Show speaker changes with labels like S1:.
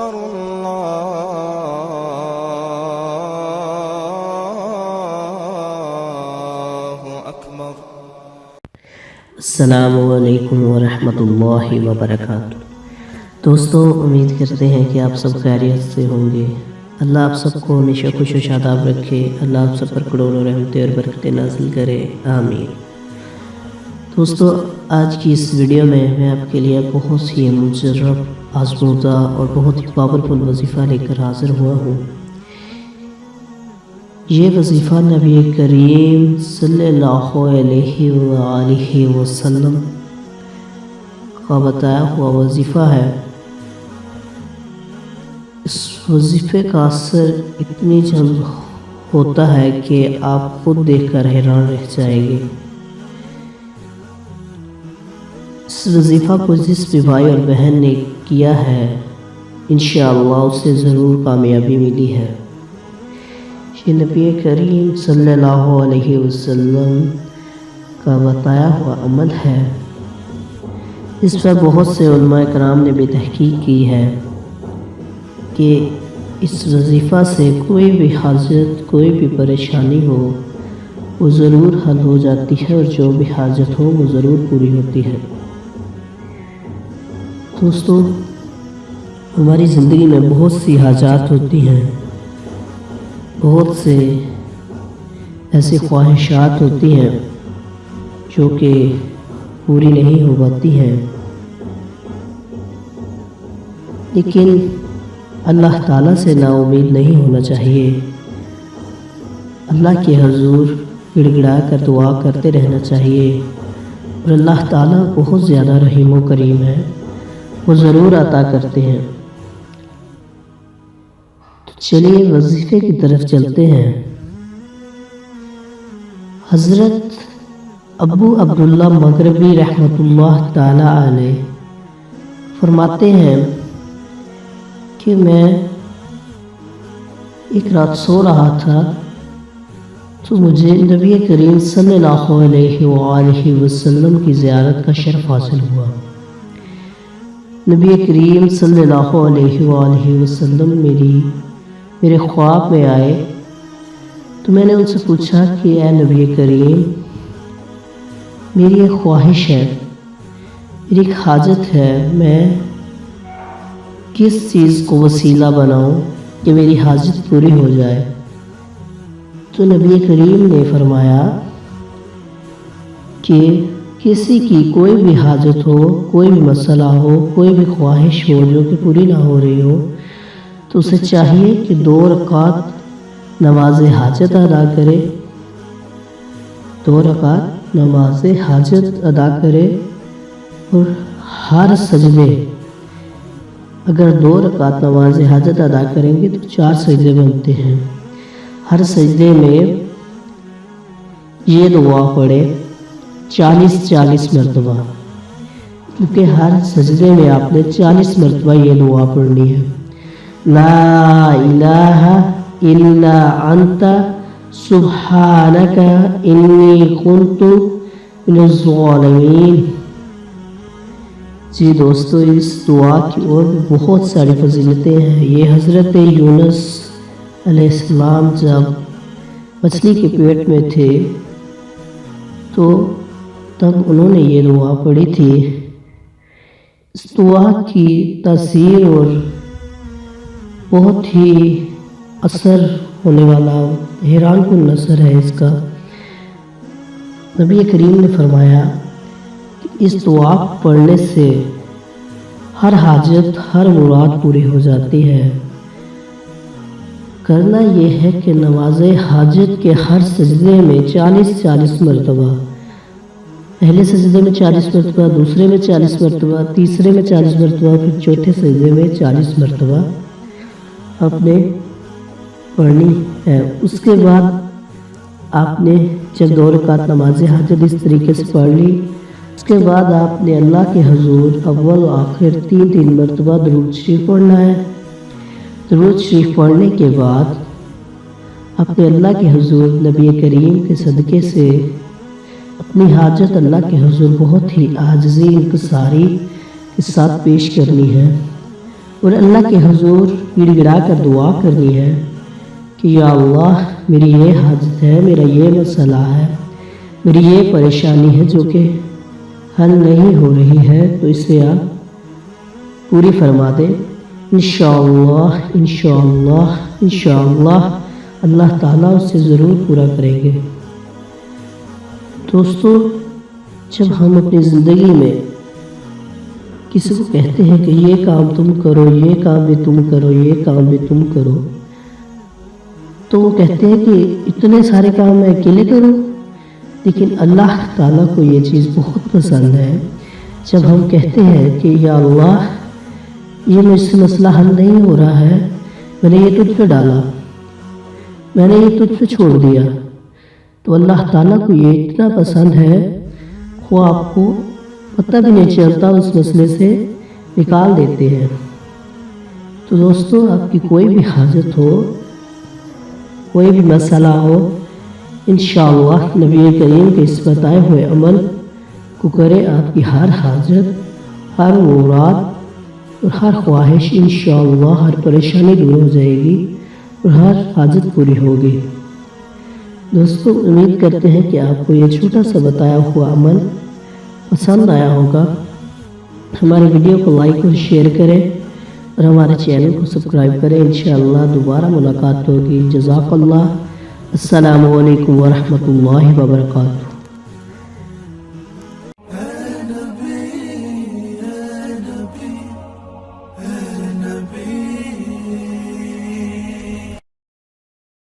S1: أكبر الله أكبر.
S2: السلام علیکم ورحمۃ اللہ وبرکاتہ۔ دوستو، امید کرتے ہیں کہ آپ سب خیریت سے ہوں گے۔ اللہ آپ سب کو ہمیشہ خوش و شاداب رکھے، اللہ آپ سب پر کروڑوں رحمتیں اور برکتیں نازل کرے، آمین۔ دوستو، آج کی اس ویڈیو میں آپ کے لیے بہت ہی مجرب، آزمودہ اور بہت ہی پاورفل وظیفہ لے کر حاضر ہوا ہوں۔ یہ وظیفہ نبی کریم صلی اللہ علیہ وآلہ وسلم کا بتایا ہوا وظیفہ ہے۔ اس وظیفے کا اثر اتنی جلد ہوتا ہے کہ آپ خود دیکھ کر حیران رہ جائیں گے۔ اس وظیفہ کو جس بھی بھائی اور بہن نے کیا ہے، انشاءاللہ اسے ضرور کامیابی ملی ہے۔ یہ نبی کریم صلی اللہ علیہ وسلم کا بتایا ہوا عمل ہے۔ اس پر بہت سے علماء کرام نے بھی تحقیق کی ہے کہ اس وظیفہ سے کوئی بھی حاجت، کوئی بھی پریشانی ہو، وہ ضرور حل ہو جاتی ہے، اور جو بھی حاجت ہو وہ ضرور پوری ہوتی ہے۔ دوستو، ہماری زندگی میں بہت سی حاجات ہوتی ہیں، بہت سے ایسی خواہشات ہوتی ہیں جو کہ پوری نہیں ہو پاتی ہیں، لیکن اللہ تعالیٰ سے نا امید نہیں ہونا چاہیے۔ اللہ کے حضور گڑ گڑا کر دعا کرتے رہنا چاہیے، اور اللہ تعالیٰ بہت زیادہ رحیم و کریم ہے، وہ ضرور عطا کرتے ہیں۔ تو چلیے وظیفے کی طرف چلتے ہیں۔ حضرت ابو عبداللہ مغربی رحمۃ اللہ تعالی علیہ فرماتے ہیں کہ میں ایک رات سو رہا تھا تو مجھے نبی کریم صلی اللہ علیہ وآلہ وسلم کی زیارت کا شرف حاصل ہوا۔ نبی کریم صلی اللہ علیہ وآلہ وسلم میرے خواب میں آئے تو میں نے ان سے پوچھا کہ اے نبی کریم، میری ایک خواہش ہے، میری ایک حاجت ہے، میں کس چیز کو وسیلہ بناؤں کہ میری حاجت پوری ہو جائے؟ تو نبی کریم نے فرمایا کہ کسی کی کوئی بھی حاجت ہو، کوئی بھی مسئلہ ہو، کوئی بھی خواہش ہو جو کہ پوری نہ ہو رہی ہو، تو اسے چاہیے کہ 2 رکعت نماز حاجت ادا کرے، 2 رکعت نماز حاجت ادا کرے، اور ہر سجدے، اگر 2 رکعت نماز حاجت ادا کریں گے تو 4 سجدے بنتے ہیں۔ ہر سجدے میں یہ دعا پڑھے 40 مرتبہ، کیونکہ ہر سجدے میں آپ نے 40 مرتبہ یہ دعا پڑھنی ہے۔ لا الہ الا انت سبحانک انی کنت من الظالمین۔ جی دوستو، اس دعا کی اور بھی بہت ساری فضیلتیں ہیں۔ یہ حضرت یونس علیہ السلام جب مچھلی کے پیٹ میں تھے تو تب انہوں نے یہ دعا پڑھی تھی۔ اس دعا کی تاثیر اور بہت ہی اثر ہونے والا، حیران کن اثر ہے اس کا۔ نبی کریم نے فرمایا کہ اس دعا پڑھنے سے ہر حاجت، ہر مراد پوری ہو جاتی ہے۔ کرنا یہ ہے کہ نماز حاجت کے ہر سجدے میں 40 مرتبہ، پہلے سجدے میں 40 مرتبہ، دوسرے میں 40 مرتبہ، تیسرے میں 40 مرتبہ، پھر چوتھے سجدے میں 40 مرتبہ آپ نے پڑھنی ہے۔ اس کے بعد آپ نے جب 2 رکعت نماز حاجت اس طریقے سے پڑھ لی، اس کے بعد آپ نے اللہ کے حضور اول و آخر 3 مرتبہ درود شریف پڑھنا ہے۔ درود شریف پڑھنے کے بعد اپنے اللہ کے حضور نبی کریم کے صدقے سے اپنی حاجت اللہ کے حضور بہت ہی عاجزی انکساری کے ساتھ پیش کرنی ہے، اور اللہ کے حضور گڑ گڑا کر دعا کرنی ہے کہ یا اللہ میری یہ حاجت ہے، میرا یہ مسئلہ ہے، میری یہ پریشانی ہے جو کہ حل نہیں ہو رہی ہے، تو اسے آپ پوری فرما دیں۔ انشاءاللہ انشاءاللہ انشاءاللہ اللہ تعالیٰ اسے ضرور پورا کریں گے۔ دوستو، جب ہم اپنی زندگی میں کسی کو کہتے ہیں کہ یہ کام تم کرو، یہ کام بھی تم کرو، یہ کام بھی تم کرو، تو وہ کہتے ہیں کہ اتنے سارے کام میں اکیلے کروں، لیکن اللہ تعالیٰ کو یہ چیز بہت پسند ہے جب ہم کہتے ہیں کہ یا اللہ یہ مجھ سے مسئلہ حل نہیں ہو رہا ہے، میں نے یہ تجھ پہ ڈالا، میں نے یہ تجھ پہ چھوڑ دیا، تو اللہ تعالیٰ کو یہ اتنا پسند ہے، وہ آپ کو پتہ بھی نہیں چلتا اس مسئلے سے نکال دیتے ہیں۔ تو دوستو، آپ کی کوئی بھی حاجت ہو، کوئی بھی مسئلہ ہو، انشاءاللہ نبی کریم کے اس بتائے ہوئے عمل کو کرے، آپ کی ہر حاجت، ہر مراد اور ہر خواہش انشاءاللہ، ہر پریشانی دور ہو جائے گی اور ہر حاجت پوری ہوگی۔ دوستو، امید کرتے ہیں کہ آپ کو یہ چھوٹا سا بتایا ہوا عمل پسند آیا ہوگا۔ ہماری ویڈیو کو لائک اور شیئر کریں اور ہمارے چینل کو سبسکرائب کریں۔ انشاءاللہ دوبارہ ملاقات ہوگی۔ جزاک اللہ۔ السلام علیکم ورحمۃ اللہ وبرکاتہ۔